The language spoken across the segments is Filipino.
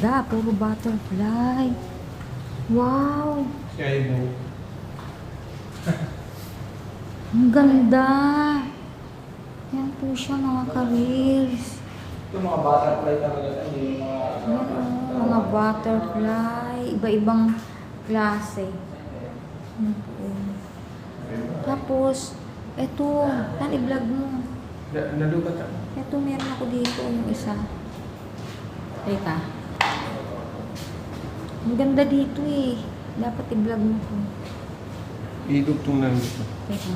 ganda. Puro butterfly. Wow. Sky-blue. Ang ganda. Yan po siya mga ka-reels. Ito mga butterfly talaga. Hindi yung Mga butterfly. Iba-ibang klase. Yan po. Tapos, eto. Yan, i-vlog mo. Nalubat ako. Eto, meron ako dito. Yung isa. Teka. Ang ganda dito eh. Dapat i-vlog mo po. Idugtong lang dito. Teka.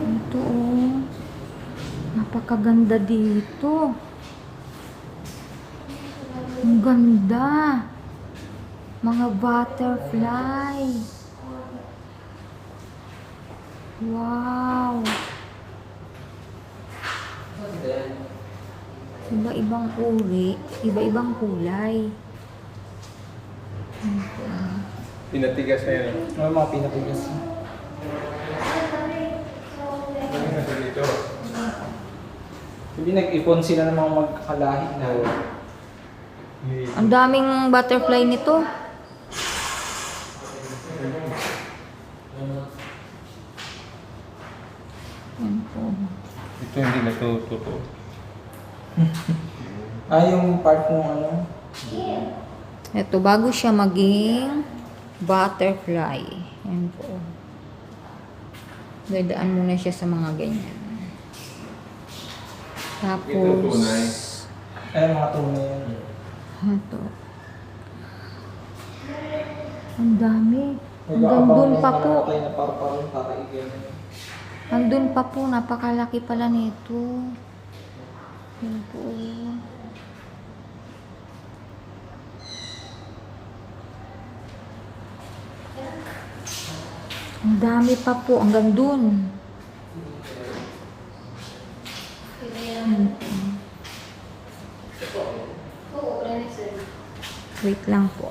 Ito oh. Napakaganda dito. Ang ganda. Mga butterfly. Wow. Iba-ibang uri, iba-ibang kulay. Pinatigas na yan. Ano mga pinatigas? Ano na dito? Hindi nag-ipon sila ng mga magkakalahi na. Ang daming butterfly nito. Yan po. Ito hindi na ito totoo. Yung part mo ano? Ito, bago siya maging butterfly. Yan po. Dadaan muna siya sa mga ganyan. Ito tunay. Tapos, Mga tunay yan. ito. Ang dami. Hanggang Nag-aabang dun ng pa mga po. namatay na parang para i-ganyan. Andun pa po, napakalaki pala nito. Yan po. Ang dami pa po, hanggang dun. Yan po. Wait lang po.